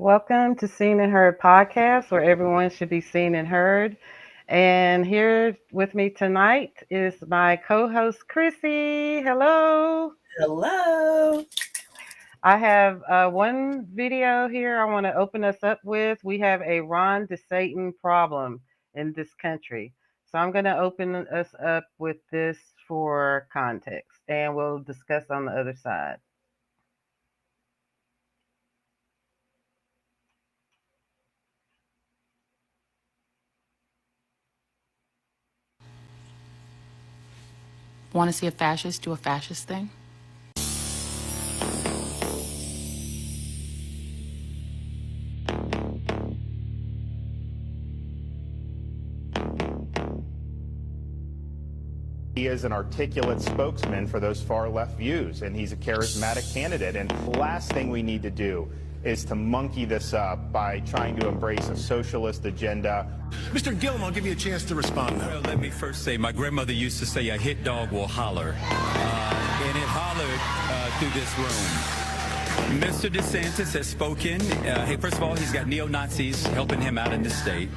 Welcome to Seen and Heard podcast, where everyone should be seen and heard. And here with me tonight is my co-host Chrissy. Hello. Hello. I have one video here I want to open us up with. We have a Ron DeSatan problem in this country. So I'm going to open us up with this for context, and we'll discuss on the other side. Want to see a fascist do a fascist thing? He is an articulate spokesman for those far left views, and he's a charismatic candidate. And the last thing we need to do is to monkey this up by trying to embrace a socialist agenda. Mr. Gillum, I'll give you a chance to respond now. Well, let me first say, my grandmother used to say a hit dog will holler. And it hollered through this room. Mr. DeSantis has spoken. Hey, first of all, he's got neo-Nazis helping him out in the state.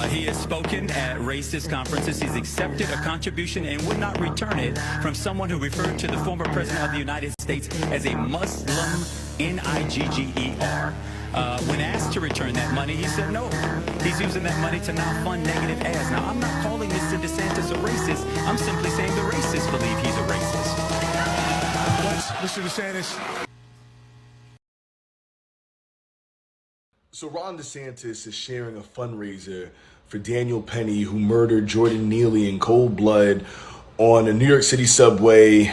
He has spoken at racist conferences. He's accepted a contribution and would not return it from someone who referred to the former president of the United States as a Muslim, Nigger. When asked to return that money, he said no. He's using that money to now fund negative ads. Now, I'm not calling Mr. DeSantis a racist. I'm simply saying the racists believe he's a racist. Mr. DeSantis. So Ron DeSantis is sharing a fundraiser for Daniel Penny, who murdered Jordan Neely in cold blood on a New York City subway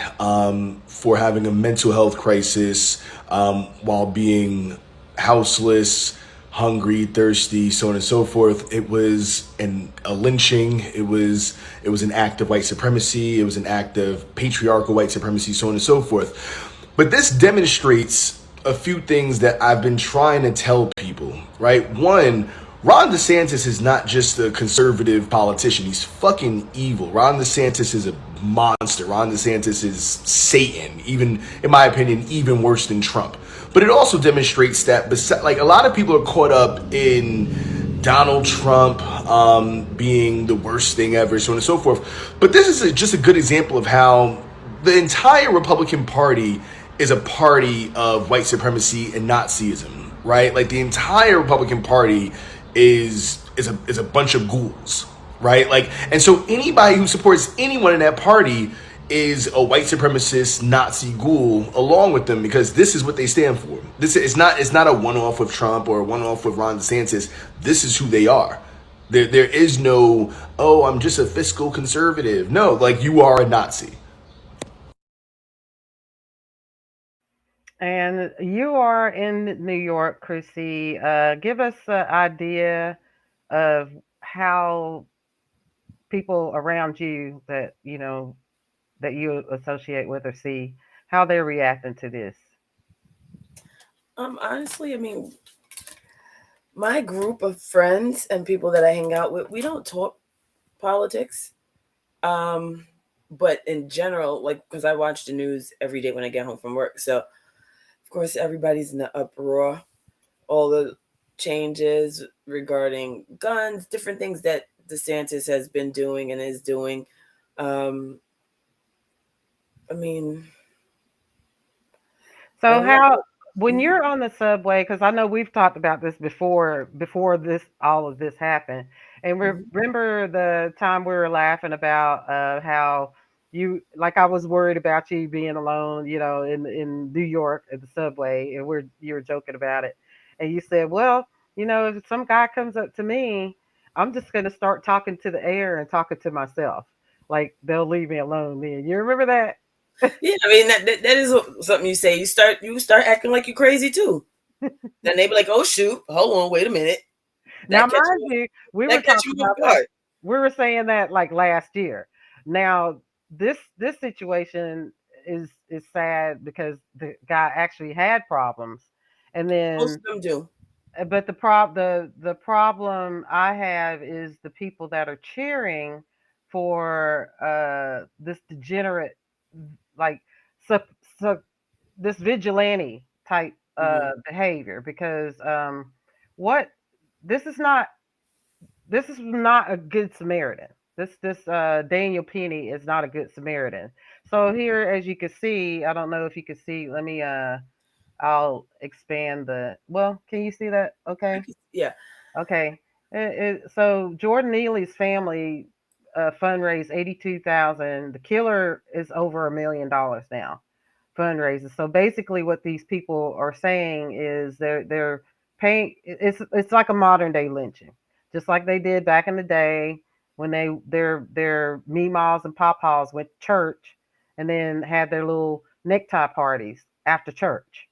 for having a mental health crisis while being houseless, hungry, thirsty, so on and so forth. It was a lynching. It was an act of white supremacy. It was an act of patriarchal white supremacy, so on and so forth. But this demonstrates a few things that I've been trying to tell people, right? One, Ron DeSantis is not just a conservative politician. He's fucking evil. Ron DeSantis is a monster. Ron DeSantis is Satan, even, in my opinion, even worse than Trump. But it also demonstrates that, like, a lot of people are caught up in Donald Trump being the worst thing ever, so on and so forth. But this is just a good example of how the entire Republican Party is a party of white supremacy and Nazism, right? Like, the entire Republican Party is a bunch of ghouls, right? Like, and so anybody who supports anyone in that party is a white supremacist Nazi ghoul along with them, because this is what they stand for. This is not a one-off with Trump or a one-off with Ron DeSantis. This is who they are. There is no, oh, I'm just a fiscal conservative. No, like, you are a Nazi. And you are in New York, Chrissy. Give us an idea of how people around you that you associate with or see, how they're reacting to this. Honestly, I mean, my group of friends and people that I hang out with, we don't talk politics. But in general, like, because I watch the news every day when I get home from work, so of course everybody's in the uproar. All the changes regarding guns, different things that DeSantis has been doing and is doing. I mean, I So don't know. when you're on the subway, because I know we've talked about this before this all of this happened, and Mhm. remember the time we were laughing about how you, like, I was worried about you being alone, in New York at the subway, and you were joking about it, and you said, well, if some guy comes up to me, I'm just gonna start talking to the air and talking to myself, like they'll leave me alone. Then you remember that? Yeah, I mean that is something you say. You start acting like you're crazy too. Then they be like, "Oh shoot, hold on, wait a minute." Now, That catch mind you. you, we were That catch talking you about off that. guard. We were saying that like last year. Now, this situation is sad because the guy actually had problems, and Most then of them do. but the problem I have is the people that are cheering for this degenerate, like, sup, sup, this vigilante type behavior because what this is not this is not a good Samaritan. This Daniel Penny is not a good Samaritan. So here, as you can see, I don't know if you can see. Let me I'll expand the. Well, can you see that? Okay. Yeah. Okay. So Jordan Neely's family fundraised 82,000. The killer is over $1 million now fundraisers. So basically, what these people are saying is they're paying. It's like a modern day lynching, just like they did back in the day when their meemaws and papaws went to church and then had their little necktie parties after church.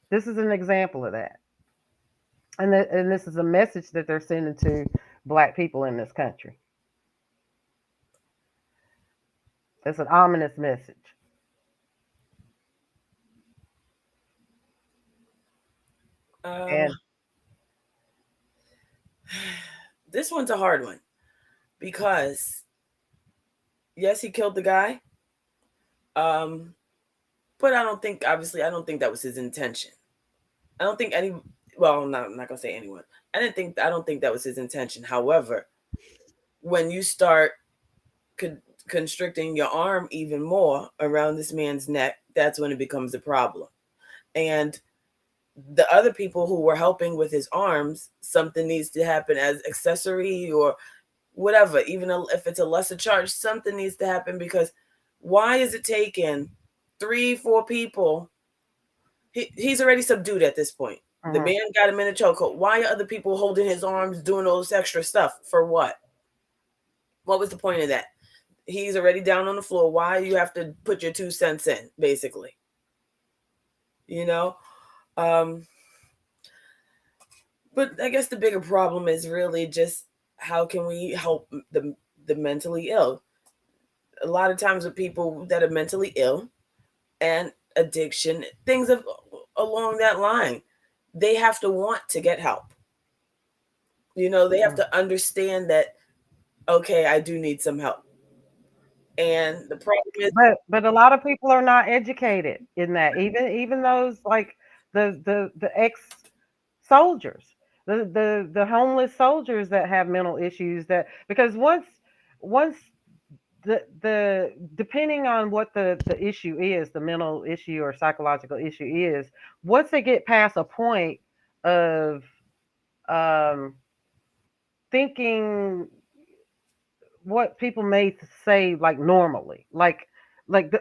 This is an example of that, and this is a message that they're sending to black people in this country. It's an ominous message. Uh, And this one's a hard one because yes, he killed the guy. Um, but I don't think, obviously, I don't think that was his intention. I don't think any. Well, I'm not gonna say anyone. I don't think that was his intention. However, when you start constricting your arm even more around this man's neck, that's when it becomes a problem. And the other people who were helping with his arms, something needs to happen as accessory or whatever, even if it's a lesser charge, something needs to happen because why is it taking 3, 4 people? He's already subdued at this point. The mhm. man got him in a chokehold. Why are other people holding his arms, doing all this extra stuff? For what? What was the point of that? He's already down on the floor. Why you have to put your 2 cents in, basically? You know? Um, but I guess the bigger problem is really just how can we help the mentally ill? A lot of times with people that are mentally ill and addiction, things along that line, they have to want to get help. They have Mm. to understand that, okay, I do need some help. And the problem is, But a lot of people are not educated in that. Even those like the ex soldiers, the homeless soldiers that have mental issues that because once the depending on what the issue is, the mental issue or psychological issue is, once they get past a point of um thinking what people may say like normally,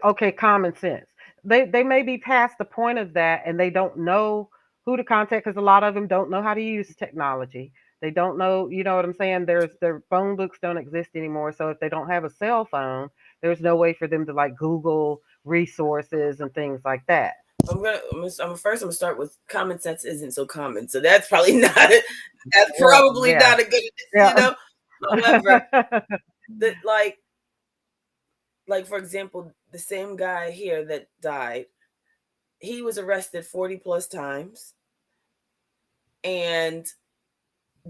okay, common sense. They may be past the point of that, and they don't know who to contact because a lot of them don't know how to use technology. They don't know, you know what I'm saying? Their phone books don't exist anymore, so if they don't have a cell phone, there's no way for them to like Google resources and things like that. I'm gonna start with common sense isn't so common, so that's probably not it. That's Well, probably yeah, not a good, you yeah. know. However, that like for example, the same guy here that died, he was arrested 40 plus times, and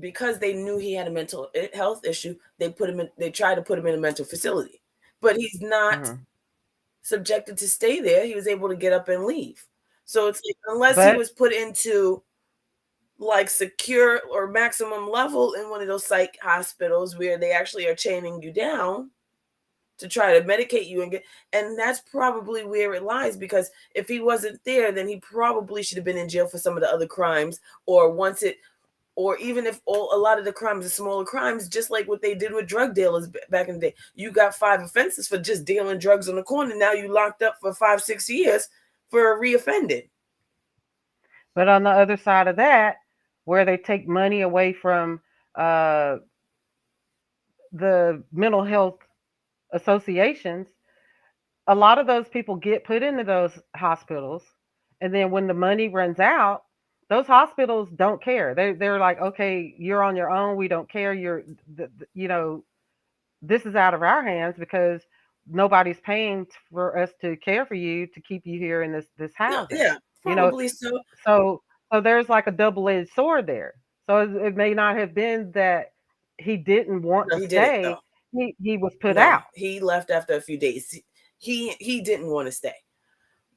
because they knew he had a mental health issue, they tried to put him in a mental facility, but he's not Mhm. subjected to stay there. He was able to get up and leave. So it's like, unless he But was put into like secure or maximum level in one of those psych hospitals where they actually are chaining you down to try to medicate you and that's probably where it lies, because if he wasn't there, then he probably should have been in jail for some of the other crimes, or once it or even if a lot of the crimes are smaller crimes, just like what they did with drug dealers back in the day. You got 5 offenses for just dealing drugs on the corner. Now you locked up for 5, 6 years for reoffending. but on the other side of that, where they take money away from uh, the mental health associations, a lot of those people get put into those hospitals, and then when the money runs out, those hospitals don't care. They're like, okay, you're on your own. We don't care. You know, this is out of our hands because nobody's paying for us to care for you to keep you here in this No, housing. yeah, You know, probably so. so there's like a double-edged sword there. So it may not have been that he didn't want No, to he didn't though. stay. He was put No, out. he left after a few days. He didn't want to stay,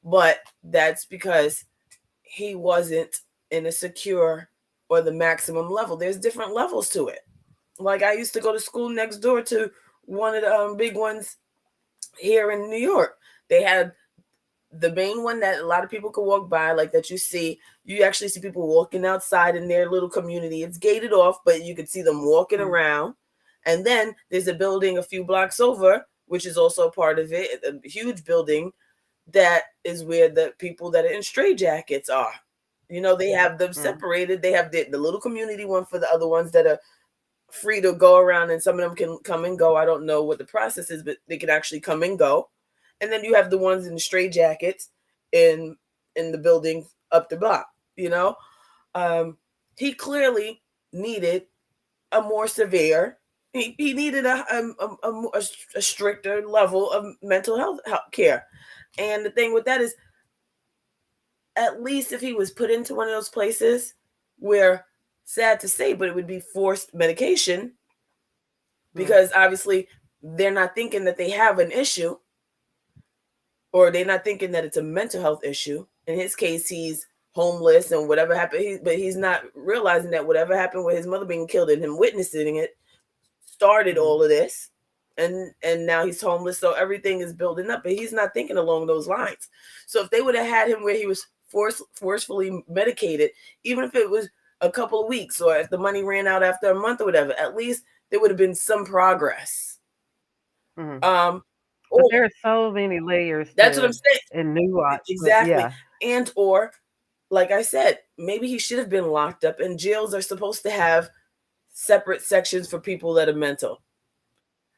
but that's because he wasn't in a secure or the maximum level. There's different levels to it. Like I used to go to school next door to one of the big ones here in New York. They had the main one that a lot of people could walk by, like that you actually see people walking outside in their little community. It's gated off, but you could see them walking Mm. around. And then there's a building a few blocks over, which is also a part of it, a huge building that is where the people that are in stray jackets are. They have them Mm. separated. They have the little community one for the other ones that are free to go around, and some of them can come and go. I don't know what the process is, but they can actually come and go. And then you have the ones in the straight jackets in the building up the block. You know, um, he clearly needed a more severe. He needed a stricter level of mental health care. And the thing with that is, at least if he was put into one of those places where, sad to say, but it would be forced medication, Mm. because obviously they're not thinking that they have an issue, or they're not thinking that it's a mental health issue. In his case, he's homeless and whatever happened, but he's not realizing that whatever happened with his mother being killed and him witnessing it started Mm. all of this. And now he's homeless, so everything is building up, but he's not thinking along those lines. So if they would have had him where he was forcefully medicated, even if it was a couple of weeks, or if the money ran out after a month or whatever, at least there would have been some progress. Mm. Um, But or there are so many layers that's what I'm to saying. and nuance. But Exactly. yeah. And or, like I said, maybe he should have been locked up, and jails are supposed to have separate sections for people that are mental.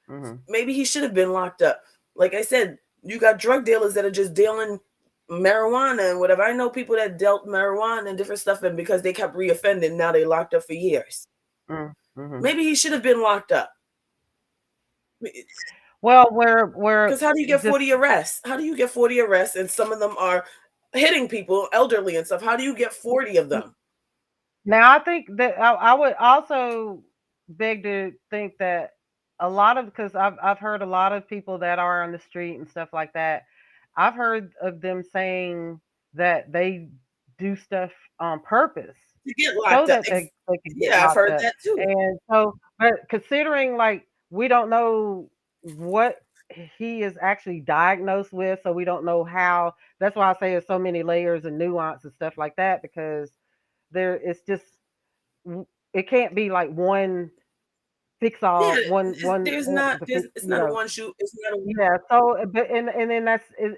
Mm-hmm. Maybe he should have been locked up. Like I said, you got drug dealers that are just dealing marijuana and whatever. I know people that dealt marijuana and different stuff, and because they kept reoffending, now they locked up for years. Mm-hmm. Maybe he should have been locked up. Well, we're Because how do you get just 40 arrests? How do you get 40 arrests, and some of them are hitting people, elderly and stuff? How do you get 40 of them? now. I think that I would also beg to think that a lot of, because I've heard a lot of people that are on the street and stuff like that. I've heard of them saying that they do stuff on purpose To get so locked up. that they could get Yeah, I've locked heard up. that too. And so, but considering like we don't know what he is actually diagnosed with, so we don't know how. That's why I say there's so many layers and nuance and stuff like that, because it's just it can't be like one fix Yeah, all, one there's not. It's you not a know. one shoe. It's not a. Yeah, so but and then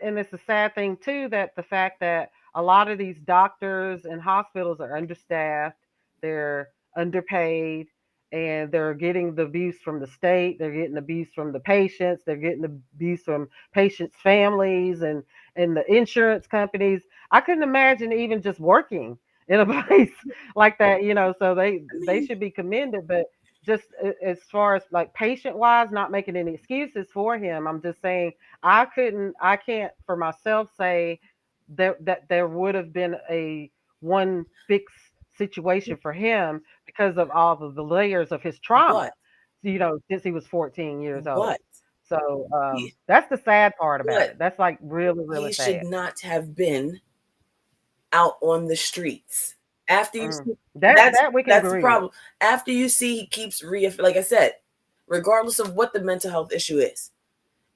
and it's a sad thing too, that the fact that a lot of these doctors and hospitals are understaffed, they're underpaid, and they're getting the abuse from the state, they're getting abuse from the patients, they're getting abuse from patients' families and the insurance companies. I couldn't imagine even just working in a place like that, so I they mean, should be commended, but just as far as like patient wise, not making any excuses for him. I'm just saying I can't for myself say that there would have been a one fix situation for him because of all of the layers of his trauma, but since he was 14 years but old. So he that's the sad part about but it. That's like really, really he should sad. not have been out on the streets. After you Mm. see, That that's that we can that's the agree with. problem. After you see he keeps like I said, regardless of what the mental health issue is,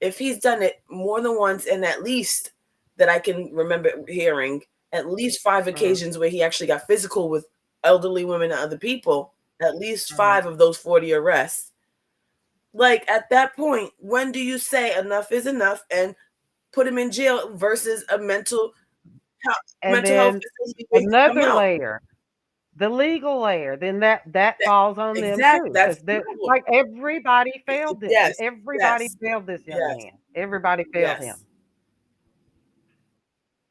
if he's done it more than once, and at least that I can remember hearing, at least five Mm. occasions where he actually got physical with elderly women and other people, at least Mm. five of those 40 arrests. Like at that point, when do you say enough is enough and put him in jail versus a And mental health then facility where he can come another out? layer, the legal layer, then that That, falls on them exactly, too, that's because the they problem. like everybody failed them. Yes, Everybody yes, failed this young yes, man. Everybody failed him. yes.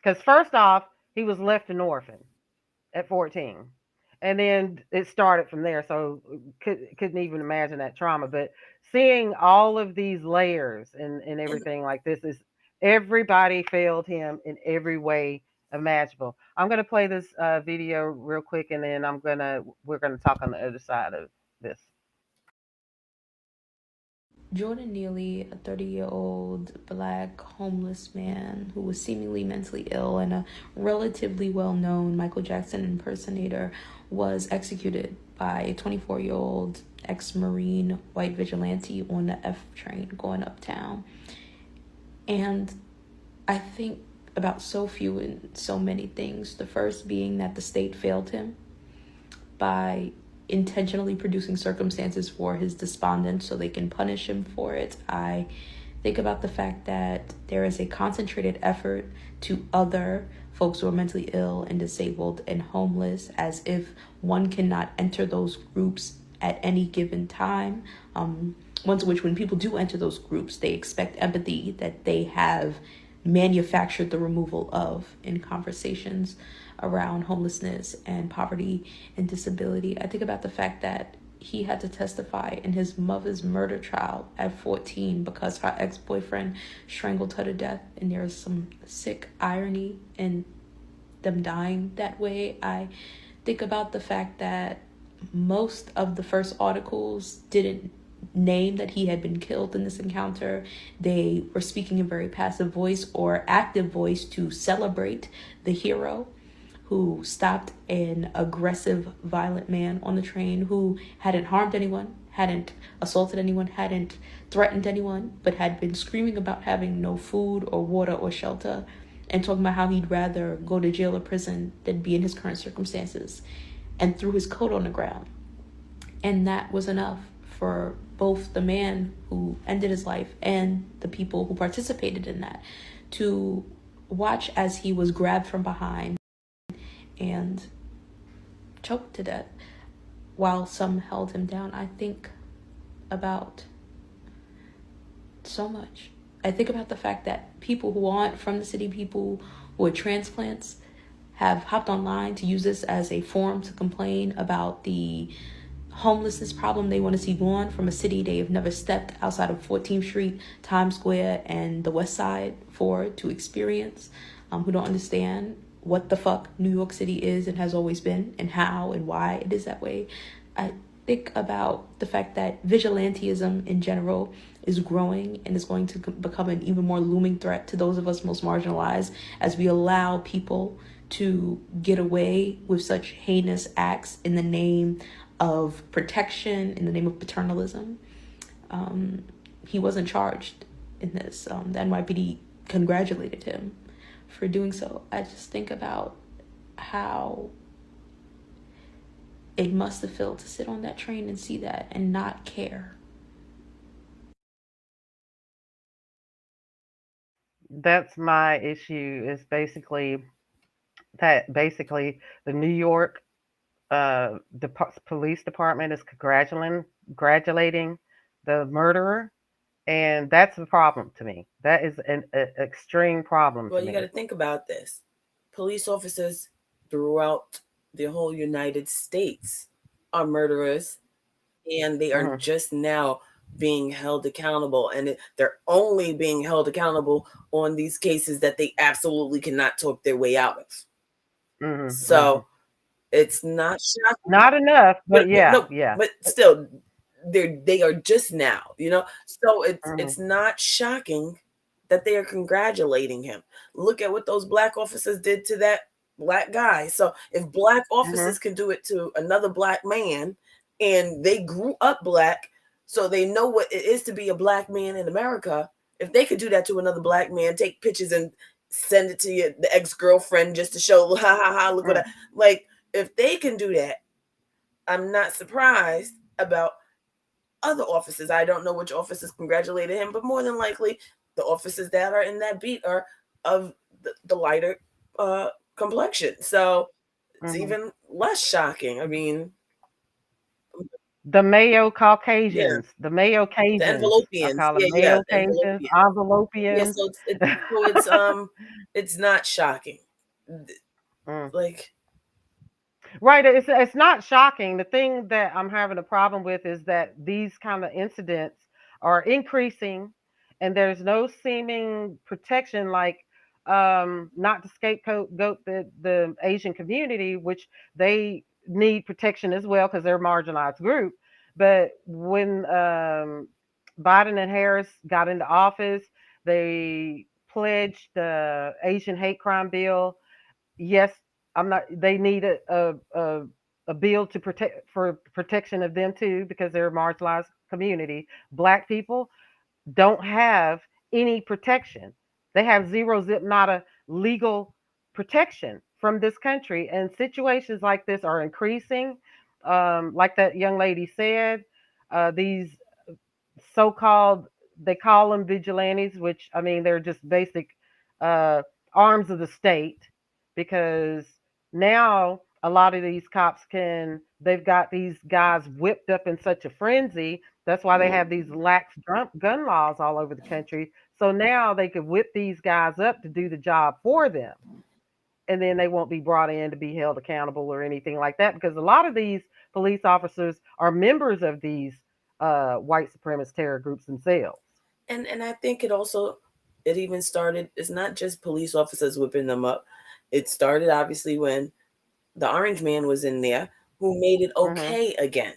Because first off, he was left an orphan at 14, and then it started from there. So couldn't even imagine that trauma. But seeing all of these layers and And everything like this is everybody failed him in every way imaginable. I'm gonna play this video real quick, and then we're gonna talk on the other side of this. Jordan Neely, a 30-year-old black homeless man who was seemingly mentally ill and a relatively well known Michael Jackson impersonator, was executed by a 24-year-old ex Marine white vigilante on the F train going uptown. And I think about so few and so many things. The first being that the state failed him by intentionally producing circumstances for his despondence so they can punish him for it. I think about the fact that there is a concentrated effort to other folks who are mentally ill and disabled and homeless, as if one cannot enter those groups at any given time. Ones which, when people do enter those groups, they expect empathy that they have manufactured the removal of in conversations around homelessness and poverty and disability. I think about the fact that he had to testify in his mother's murder trial at 14 because her ex-boyfriend strangled her to death, and there is some sick irony in them dying that way. I think about the fact that most of the first articles didn't name that he had been killed in this encounter. They were speaking in very passive voice or active voice to celebrate the hero who stopped an aggressive, violent man on the train who hadn't harmed anyone, hadn't assaulted anyone, hadn't threatened anyone, but had been screaming about having no food or water or shelter, and talking about how he'd rather go to jail or prison than be in his current circumstances, and threw his coat on the ground. And that was enough for both the man who ended his life and the people who participated in that to watch as he was grabbed from behind and choked to death while some held him down. I think about so much. I think about the fact that people who aren't from the city, people who are transplants, have hopped online to use this as a forum to complain about the homelessness problem they want to see gone from a city they have never stepped outside of 14th Street, Times Square, and the West Side for to experience, who don't understand what the fuck New York City is and has always been, and how and why it is that way. I think about the fact that vigilantism in general is growing and is going to become an even more looming threat to those of us most marginalized as we allow people to get away with such heinous acts in the name of protection, in the name of paternalism. He wasn't charged in this. The NYPD congratulated him for doing so. I just think about how it must have felt to sit on that train and see that and not care. That's my issue. Is basically that basically the New York police department is congratulating the murderer, and that's a problem to me. That is an extreme problem Well, to you got to me. think about this. Police officers throughout the whole United States are murderers, and they are Hmm. just now being held accountable. And they're only being held accountable on these cases that they absolutely cannot talk their way out of. Hmm. Hmm. So it's not shocking, Not enough, but but yeah, no, yeah. but still, they are just now, So it's Hmm. not shocking that they are congratulating him. Look at what those black officers did to that black guy. So if black Hmm. officers can do it to another black man, and they grew up black, so they know what it is to be a black man in America. If they could do that to another black man, take pictures and send it to the ex-girlfriend just to show, ha ha ha, look what I like. If they can do that, I'm not surprised about other officers. I don't know which officers congratulated him, but more than likely, the officers that are in that beat are of the lighter complexion. So it's Hmm. even less shocking. I mean, The Mayo yeah, Caucasians, the Mayo the Cajuns. I enveloppians. call them Yeah, yeah, Mayo the Cajuns, enveloppians. Yeah, Envelopians. so it's not shocking. Mm. Like, Right. It's not shocking. The thing that I'm having a problem with is that these kind of incidents are increasing, and there's no seeming protection, like not to scapegoat the Asian community, which they need protection as well because they're a marginalized group. But when Biden and Harris got into office, they pledged the Asian hate crime bill. Yes, I'm not. They need a bill to protect for protection of them too because they're a marginalized community. Black people don't have any protection. They have zero zip nada legal protection from this country, and situations like this are increasing. Like that young lady said, these so-called, they call them vigilantes, which I mean they're just basic uh, arms of the state, because now a lot of these cops can, they've got these guys whipped up in such a frenzy. That's why they have these lax gun laws all over the country. So now they could whip these guys up to do the job for them, and then they won't be brought in to be held accountable or anything like that, because a lot of these police officers are members of these white supremacist terror groups themselves. And I think it even started. It's not just police officers whipping them up. It started obviously when the orange man was in there, who made it Hmm. okay again.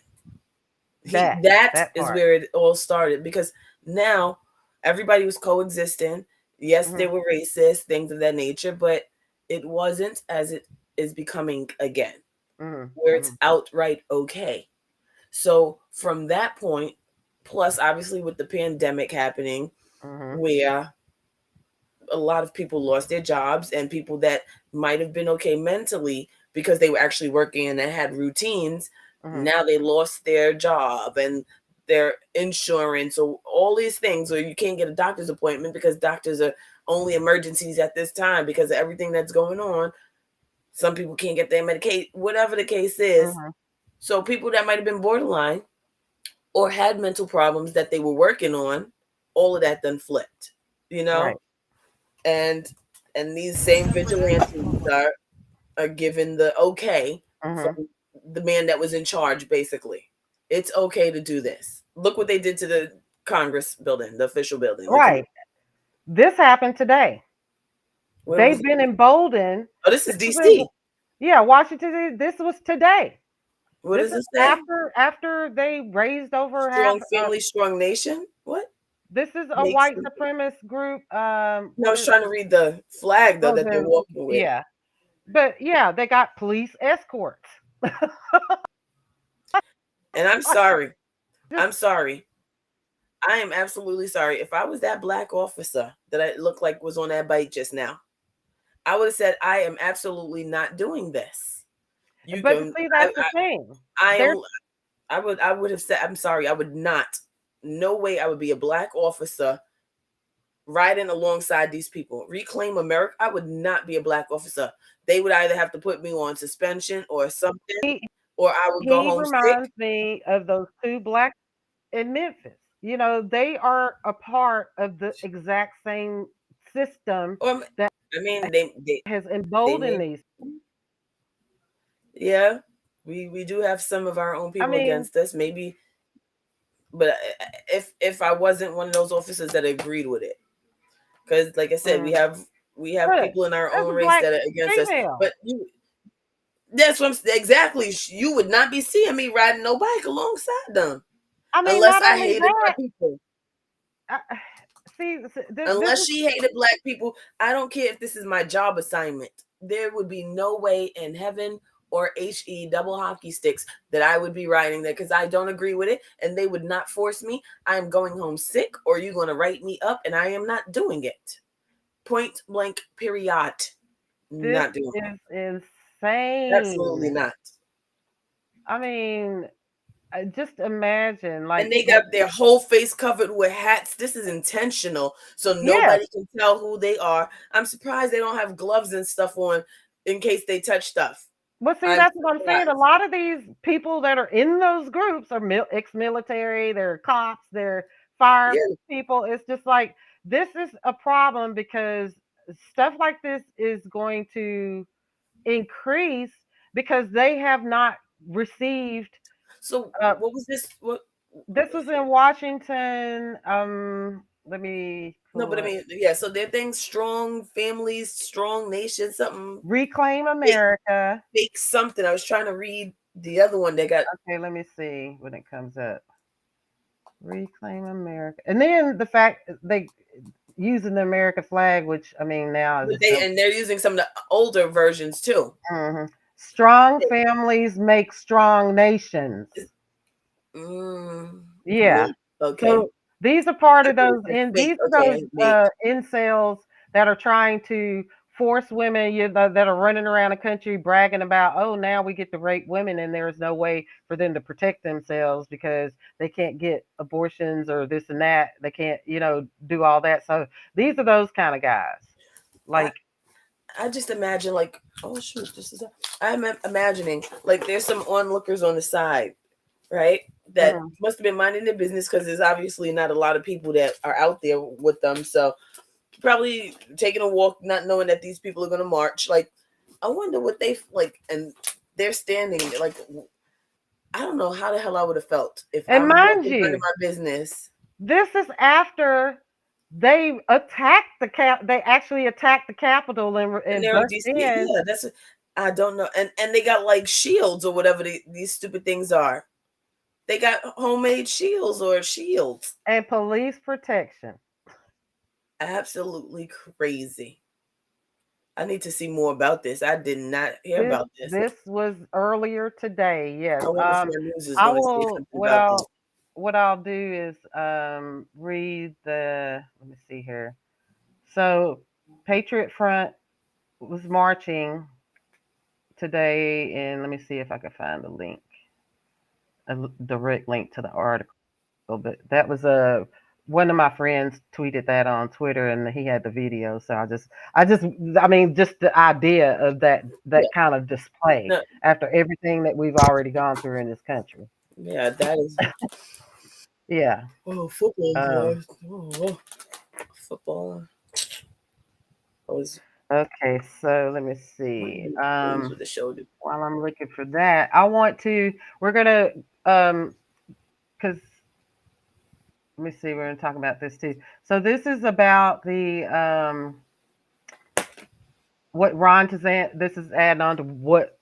That That that is part. where it all started, because now everybody was coexisting. Yes, they Hmm. were racist, things of that nature, but it wasn't as it is becoming again, Hmm. where it's Hmm. outright okay. So from that point, plus obviously with the pandemic happening, Hmm. where a lot of people lost their jobs, and people that might have been okay mentally because they were actually working and had routines, Hmm. now they lost their job and their insurance or all these things, or you can't get a doctor's appointment because doctors are only emergencies at this time because of everything that's going on. Some people can't get their medication, whatever the case is. Hmm. So people that might have been borderline or had mental problems that they were working on, all of that then flipped, you know? Right. and and these same vigilantes are given the okay Hmm. from the man that was in charge. Basically, it's okay to do this. Look what they did to the Congress building, the official building. Look at Right. This happened today. where was They've it? been emboldened. Oh, this is This was in, DC. yeah, Washington. This was today. What This does is it say? after they raised over half. Strong family, strong nation. What This is a makes white them? supremacist group. No, I What was is? trying to read the flag though Oh, that they're walking with. yeah. But yeah, they got police escorts. And I'm sorry. Just I'm sorry. I am absolutely sorry. If I was that black officer that I looked like was on that bike just now, I would have said, I am absolutely not doing this. You but can, see, that's the thing. I There's am, I would have said, I'm sorry, I would not. No way I would be a black officer riding alongside these people. Reclaim America. I would not be a black officer. They would either have to put me on suspension or something, or I would go he home sick. reminds me of those two black in Memphis. You know, they are a part of the exact same system Or that I mean, has they emboldened may, these. yeah. We do have some of our own I people mean, against us, maybe, but if I wasn't one of those officers that agreed with it, because like I said, mm, we have look, people in our there's own a race black that are against us. female. But that's what exactly. You would not be seeing me riding no bike alongside them I mean, unless not I only hated that. black people. I, see, this Unless is she hated black people, I don't care if this is my job assignment. There would be no way in heaven or double hockey sticks that I would be riding there because I don't agree with it, and they would not force me. I am going home sick, or you're going to write me up, and I am not doing it. Point blank, period. this Not doing is it. Absolutely insane. not. I mean, just imagine, like, And they got their whole face covered with hats. This is intentional, so yes. nobody can tell who they are. I'm surprised they don't have gloves and stuff on in case they touch stuff. Well, see, I'm that's what I'm saying. A surprised. lot of these people that are in those groups are ex-military, they're cops, they're fire Yeah. people. It's just like this is a problem because stuff like this is going to increase because they have not received. So Uh, what was this? What? this was in Washington. Let me No, pull but I up. mean, yeah. So their thing, strong families, strong nation, something Reclaim fake, America. fake something. I was trying to read the other one. They got Okay, let me see when it comes up. Reclaim America. And then the fact they using the American flag, which I mean now But is so. they're using some of the older versions too. Mhm. Strong families make strong nations. Mm, Yeah. okay. So these are part I of think those it's these fake. are those Okay, make. incels that are trying to force women that are running around the country bragging about, oh, now we get to rape women and there's no way for them to protect themselves because they can't get abortions or this and that. They can't, do all that. So these are those kind of guys. I Like, I just imagine like, oh shoot, this is. I'm imagining like there's some onlookers on the side, right? That mm, must have been minding their business because there's obviously not a lot of people that are out there with them. So probably taking a walk, not knowing that these people are going to march. Like, I wonder what they like, and they're standing like, I don't know how the hell I would have felt if and I'm mind walking minding you, my business this is after they attacked the they actually attacked the Capitol and and they're in burst DC. in. Yeah, that's I don't know, and they got like shields or whatever these stupid things are. They got homemade shields or shields. And police protection. Absolutely crazy. I need to see more about this. I did not hear This about this. this was earlier today. Yes. I wonder if my news is I going to say will. something about this. What I'll do is read the. Let me see here. So, Patriot Front was marching today, and let me see if I can find the link, direct link to the article. But that was one of my friends tweeted that on Twitter, and he had the video. So I mean, just the idea of that Yeah. kind of display No, after everything that we've already gone through in this country. yeah, that is. Yeah. Oh, football, Um, guys. Oh, football. I was okay. So let me see. things with the shoulder. While I'm looking for that, we're gonna, because let me see. We're gonna talk about this too. So this is about the what Ron DeSantis. This is adding on to what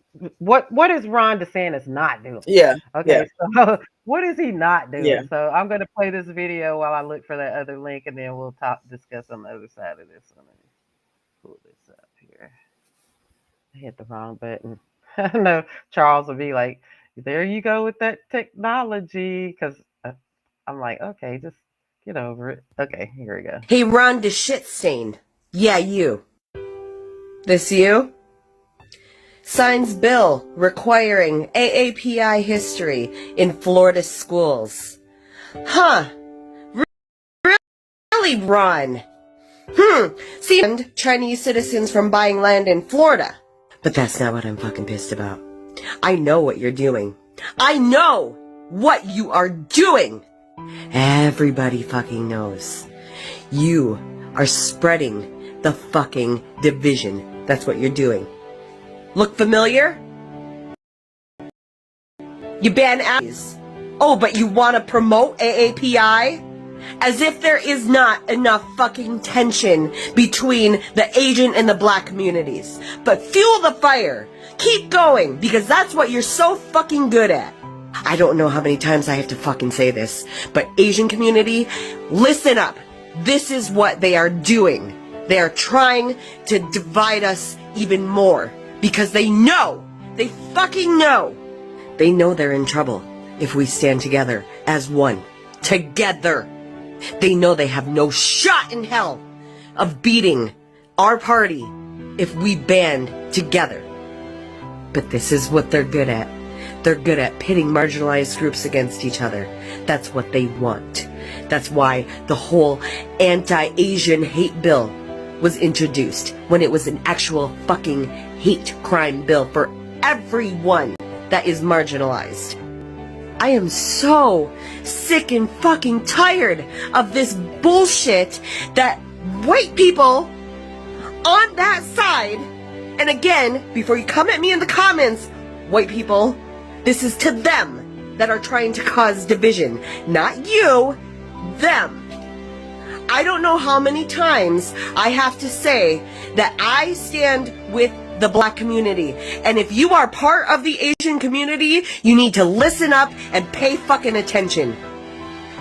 is Ron DeSantis not doing? Yeah, yeah, Okay, so what is he not yeah. doing? So I'm going to play this video while I look for that other link, and then we'll discuss on the other side of this one. Let me pull this up here. I hit the wrong button. I know Charles will be like, "There you go with that technology," because I'm like, "Okay, just get over it." Okay, here we go. Hey, Ron DeShitstain. Yeah, you. This you? Signs bill requiring AAPI history in Florida schools. Huh. Really, Ron? See, and Chinese citizens from buying land in Florida. But that's not what I'm fucking pissed about. I know what you're doing. I know what you are doing. Everybody fucking knows. You are spreading the fucking division. That's what you're doing. Look familiar? You ban allies. Oh, but you want to promote AAPI? As if there is not enough fucking tension between the Asian and the black communities. But fuel the fire. Keep going, because that's what you're so fucking good at. I don't know how many times I have to fucking say this, but Asian community, listen up. This is what they are doing. They are trying to divide us even more because they fucking know. They know they're in trouble if we stand together as one. Together. They know they have no shot in hell of beating our party if we band together. But this is what they're good at. They're good at pitting marginalized groups against each other. That's what they want. That's why the whole anti-Asian hate bill was introduced, when it was an actual fucking hate crime bill for everyone that is marginalized. I am so sick and fucking tired of this bullshit that white people on that side, and again, before you come at me in the comments, white people, this is to them that are trying to cause division. Not you, them. I don't know how many times I have to say that I stand with the black community. And if you are part of the Asian community, you need to listen up and pay fucking attention.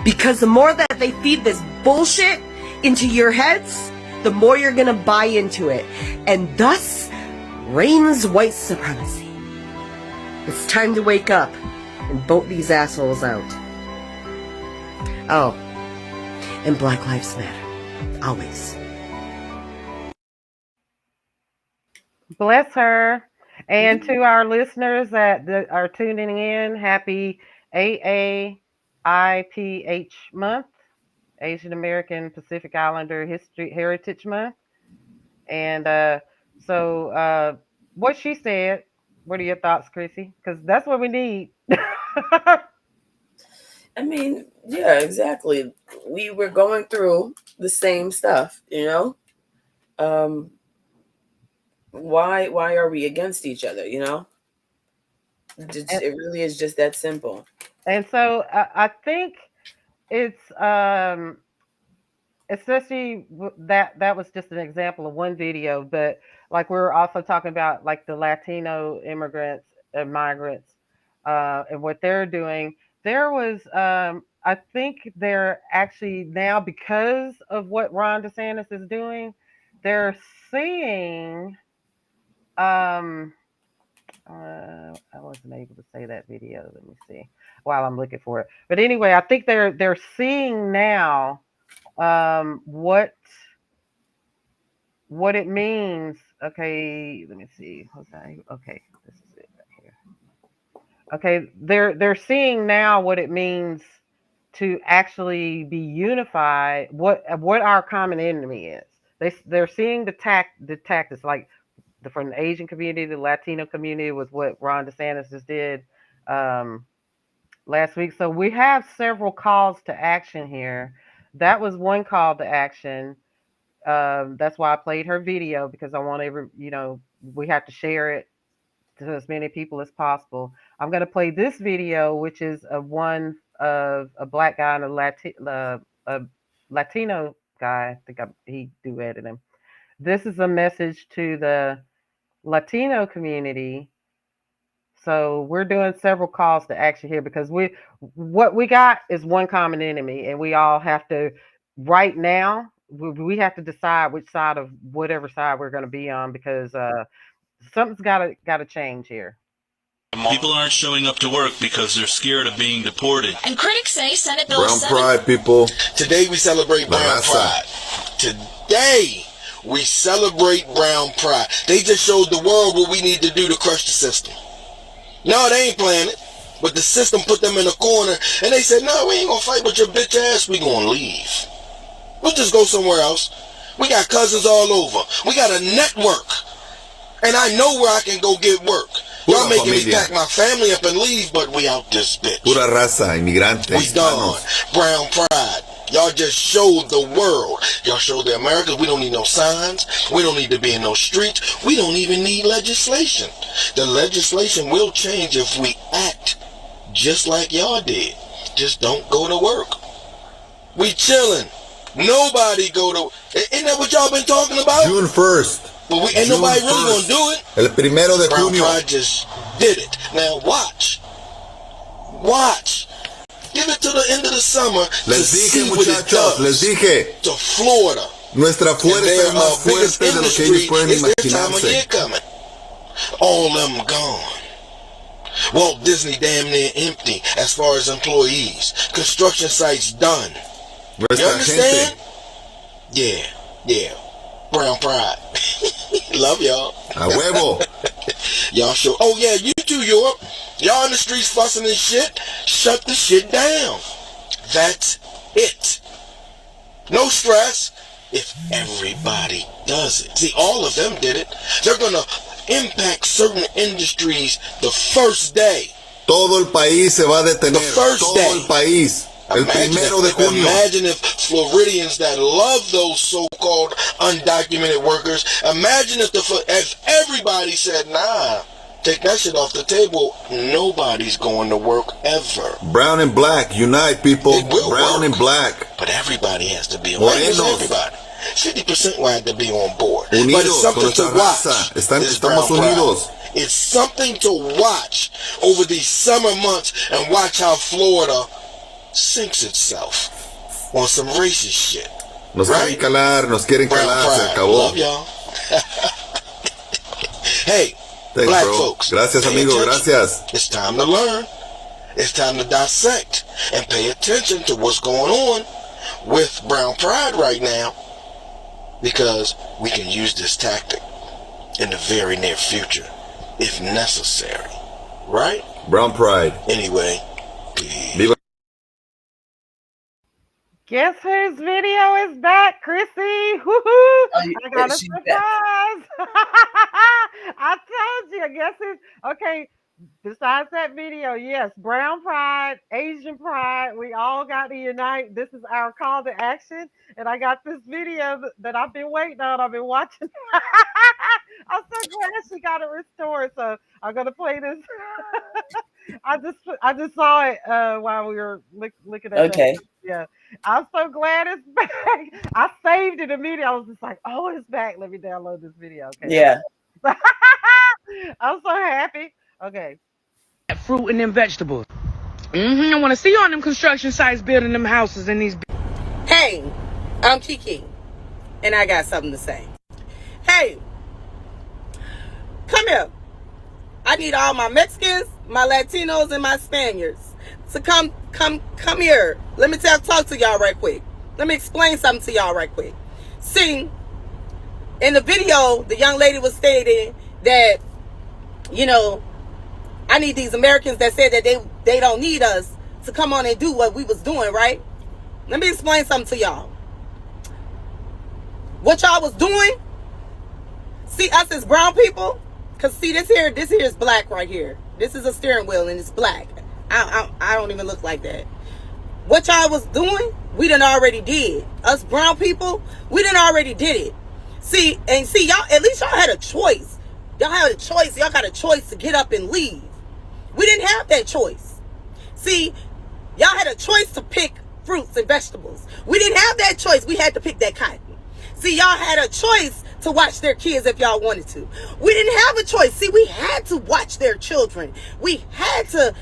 Because the more that they feed this bullshit into your heads, the more you're gonna buy into it. And thus reigns white supremacy. It's time to wake up and vote these assholes out. Oh, and Black Lives Matter. Always. Bless her. And to our listeners that are tuning in, happy AAIPH month, Asian American Pacific Islander History Heritage Month. And so what she said, what are your thoughts, Chrissy? Because that's what we need. I mean, yeah, exactly. We were going through the same stuff, you know? Why are we against each other, you know? It really is just that simple. And so I think it's especially that was just an example of one video, but like we were also talking about like the Latino immigrants and migrants and what they're doing. There was I think they're actually now, because of what Ron DeSantis is doing, they're seeing I wasn't able to say that video. Let me see while I'm looking for it. But anyway, I think they're seeing now what it means. Okay, let me see. Okay, this is it right here. Okay, they're seeing now what it means to actually be unified. What our common enemy is. They're seeing the tactics like from the Asian community, the Latino community, with what Ron DeSantis just did last week. So we have several calls to action here. That was one call to action. That's why I played her video, because I want we have to share it to as many people as possible. I'm going to play this video, which is one of a black guy and a Latino guy. I think he duetted him. This is a message to the Latino community. So we're doing several calls to action here, because what we got is one common enemy, and we all have to, right now, we have to decide which side of whatever side we're going to be on, because something's got to change here. People aren't showing up to work because they're scared of being deported. And critics say Senate Bill Brown 7... Pride, people. Today we celebrate Brown Pride. Today we celebrate Brown Pride. They just showed the world what we need to do to crush the system. No, they ain't playing it. But the system put them in a corner, and they said, no, we ain't gonna fight with your bitch ass. We gonna leave. We'll just go somewhere else. We got cousins all over. We got a network. And I know where I can go get work. Y'all making me pack my family up and leave, but we out this bitch. Pura raza, inmigrante. We done. Brown Pride. Y'all just showed the world. Y'all showed the Americans we don't need no signs. We don't need to be in no streets. We don't even need legislation. The legislation will change if we act just like y'all did. Just don't go to work. We chilling. Nobody go to... Ain't that what y'all been talking about? June 1st. But ain't nobody really gonna do it. El primero de Brown junio. Pride just did it. Now watch. Watch. Give it to the end of the summer. Les dije, muchachos, les dije. To Florida. Nuestra fuerza es más fuerte de lo que ellos pueden imaginarse. All them gone. Walt Disney damn near empty as far as employees. Construction sites done. You understand? Yeah. Brown Pride. Love y'all. A huevo. Y'all show. Oh yeah, you too, Europe. Y'all in the streets fussing and shit. Shut the shit down. That's it. No stress if everybody does it. See, all of them did it. They're gonna impact certain industries the first day. Todo el país se va a detener. The first Todo day. El país. El primero de junio. Imagine if Floridians that love those so-called undocumented workers, imagine if everybody said, nah, take that shit off the table. Nobody's going to work ever. Brown and black, unite, people. Brown work, and black. But everybody has to be on board. Everybody. 50% will have to be on board. Unidos, but it's something to watch. Estamos unidos. It's something to watch over these summer months and watch how Florida sinks itself on some racist shit. Nos Right? quieren calar, nos quieren Brown calar, se pride. acabó. Love y'all. Hey, Thanks, black bro. folks. Gracias, pay amigo, attention. gracias. It's time to learn. It's time to dissect and pay attention to what's going on with brown pride right now, because we can use this tactic in the very near future if necessary. Right? Brown pride. Anyway, peace. Viva. Guess whose video is back, Chrissy? Woohoo! I got a she's back. surprise. I told you. Guess who's okay? Besides that video, yes, brown pride, Asian pride, we all got to unite. This is our call to action. And I got this video that I've been waiting on. I've been watching. I'm so glad she got it restored. So I'm gonna play this. I just saw it while we were looking at that. Okay. Yeah. I'm so glad it's back. I saved it immediately. I was just like, oh, it's back. Let me download this video. Okay. Yeah. I'm so happy. Okay. Fruit and them vegetables. I want to see you on them construction sites building them houses in these. Hey, I'm Kiki, and I got something to say. Hey, come here. I need all my Mexicans, my Latinos, and my Spaniards to come here. Let me talk to y'all right quick. Let me explain something to y'all right quick. See, in the video, the young lady was stating that, you know, I need these Americans that said that they don't need us to come on and do what we was doing, right? Let me explain something to y'all. What y'all was doing, see, us as brown people, because see, this here is black right here. This is a steering wheel and it's black. I don't even look like that. What y'all was doing, we done already did. Us brown people, we done already did it. See, y'all, at least y'all had a choice. Y'all had a choice. Y'all got a choice to get up and leave. We didn't have that choice. See, y'all had a choice to pick fruits and vegetables. We didn't have that choice. We had to pick that cotton. See, y'all had a choice to watch their kids if y'all wanted to. We didn't have a choice. See, we had to watch their children. We had to,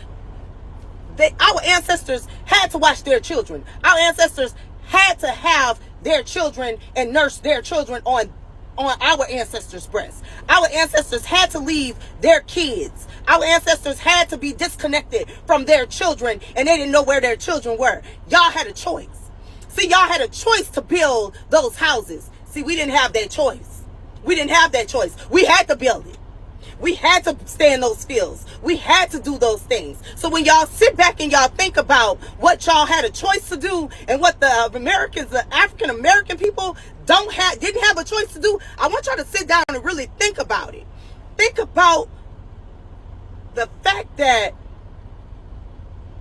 our ancestors had to watch their children. Our ancestors had to have their children and nurse their children on our ancestors' breasts. Our ancestors had to leave their kids. Our ancestors had to be disconnected from their children, and they didn't know where their children were. Y'all had a choice. See, y'all had a choice to build those houses. See, we didn't have that choice. We didn't have that choice. We had to build it. We had to stay in those fields. We had to do those things. So when y'all sit back and y'all think about what y'all had a choice to do and what the Americans, the African American people didn't have a choice to do, I want y'all to sit down and really think about it. Think about the fact that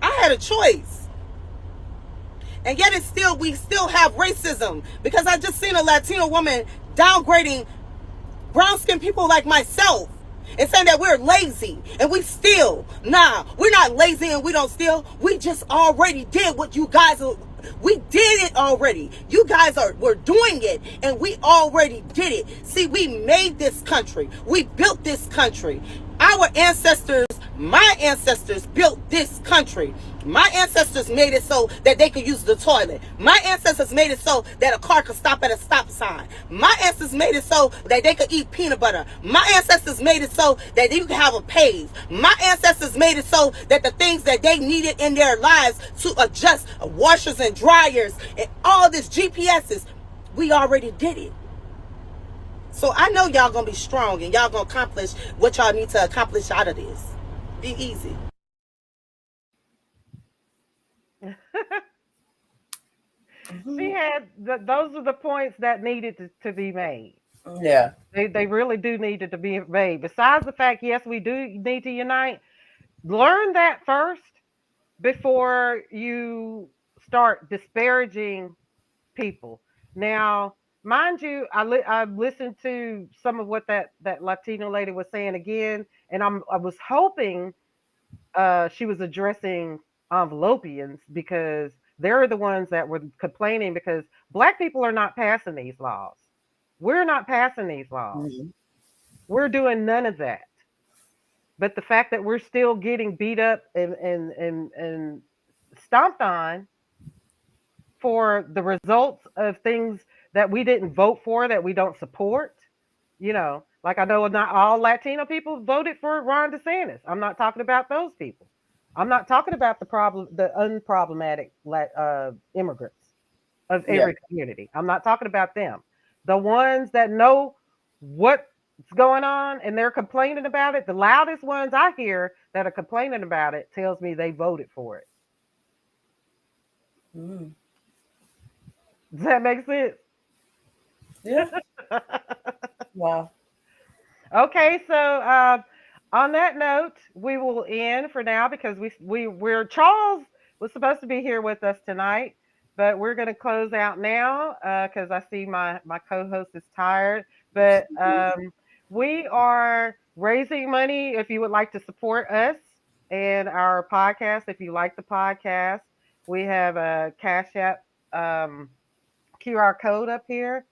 I had a choice. And yet we still have racism, because I just seen a Latino woman downgrading brown skinned people like myself and saying that we're lazy and we steal. Nah, we're not lazy and we don't steal. We just already did what you guys, we did it already. You guys were doing it and we already did it. See, we made this country. We built this country. Our ancestors, my ancestors built this country. My ancestors made it so that they could use the toilet. My ancestors made it so that a car could stop at a stop sign. My ancestors made it so that they could eat peanut butter. My ancestors made it so that you could have a pave. My ancestors made it so that the things that they needed in their lives to adjust washers and dryers and all this GPSs, we already did it. So I know y'all gonna be strong and y'all gonna accomplish what y'all need to accomplish out of this. Be easy. She had those are the points that needed to be made. Yeah. They really do need to be made. Besides the fact, yes, we do need to unite. Learn that first before you start disparaging people. Now, mind you, I listened to some of what that Latino lady was saying again, and I was hoping she was addressing envelopians, because they're the ones that were complaining because black people are not passing these laws. We're not passing these laws. Mm-hmm. We're doing none of that. But the fact that we're still getting beat up and stomped on for the results of things that we didn't vote for, that we don't support. Like I know not all Latino people voted for Ron DeSantis. I'm not talking about those people. I'm not talking about the unproblematic immigrants of Yeah. every community. I'm not talking about them. The ones that know what's going on and they're complaining about it, the loudest ones I hear that are complaining about it tells me they voted for it. Mm. Does that make sense? Yeah. Wow. Okay, so on that note, we will end for now because we're Charles was supposed to be here with us tonight, but we're going to close out now because I see my co-host is tired. But we are raising money. If you would like to support us and our podcast, if you like the podcast, we have a Cash App QR code up here.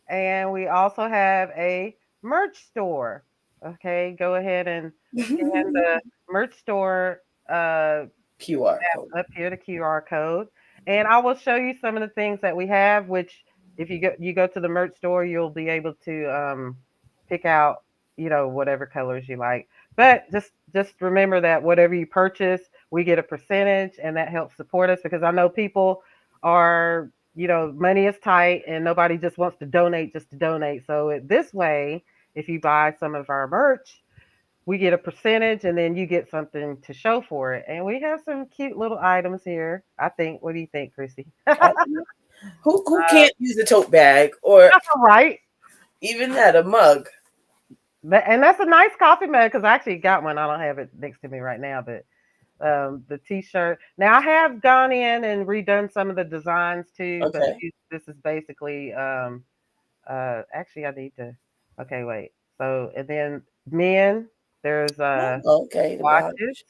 And we also have a merch store. Okay, go ahead and scan the merch store QR code. up here, the QR code. And I will show you some of the things that we have, which if you go to the merch store, you'll be able to pick out, whatever colors you like. But just remember that whatever you purchase, we get a percentage and that helps support us because I know people are, money is tight and nobody just wants to donate just to donate. So this way, if you buy some of our merch, we get a percentage and then you get something to show for it. And we have some cute little items here, I think. What do you think, Chrissy? Who can't use a tote bag or That's all right. even that, a mug? And that's a nice coffee mug because I actually got one. I don't have it next to me right now, but the t-shirt. Now I have gone in and redone some of the designs too, but Okay. this is basically actually I need to okay, wait. So and then men, there's Oh, okay. The watches watch.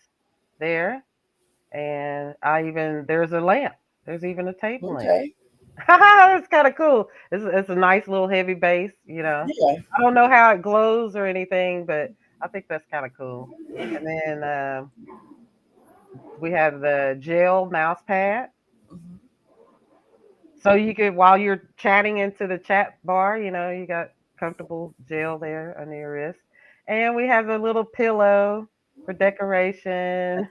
there. And there's a lamp. There's even a table lamp. Okay. It's kind of cool. It's a nice little heavy base, Yeah. I don't know how it glows or anything, but I think that's kind of cool. And then we have the gel mouse pad. So you could, while you're chatting into the chat bar, you got comfortable gel there under your wrist. And we have a little pillow for decoration.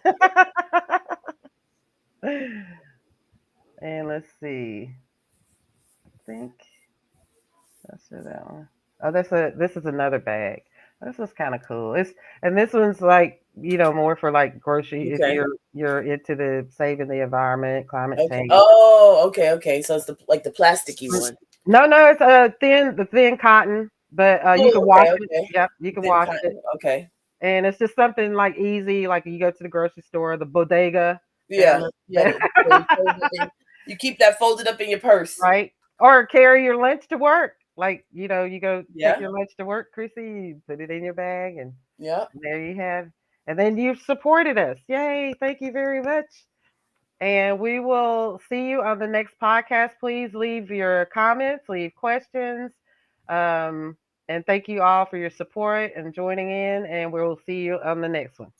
And let's see. I think that's that one. Oh, this is another bag. This is kind of cool. And this one's like, more for like grocery if Okay. you're into the saving the environment, climate Okay. change. Oh, okay, okay. So it's the plasticky one. No, it's the thin cotton, but you can Oh, wash okay, it. okay. Yep, you can Thin wash it. cotton. Okay. And it's just something like easy, like you go to the grocery store, the bodega Yeah. down Yeah. You keep that folded up in your purse. right? Or carry your lunch to work. Like, you go take Yeah. your lunch to work, Chrissy, you put it in your bag and Yeah. there you have. And then you've supported us. Yay, thank you very much. And we will see you on the next podcast. Please leave your comments, leave questions. And thank you all for your support and joining in. And we'll see you on the next one.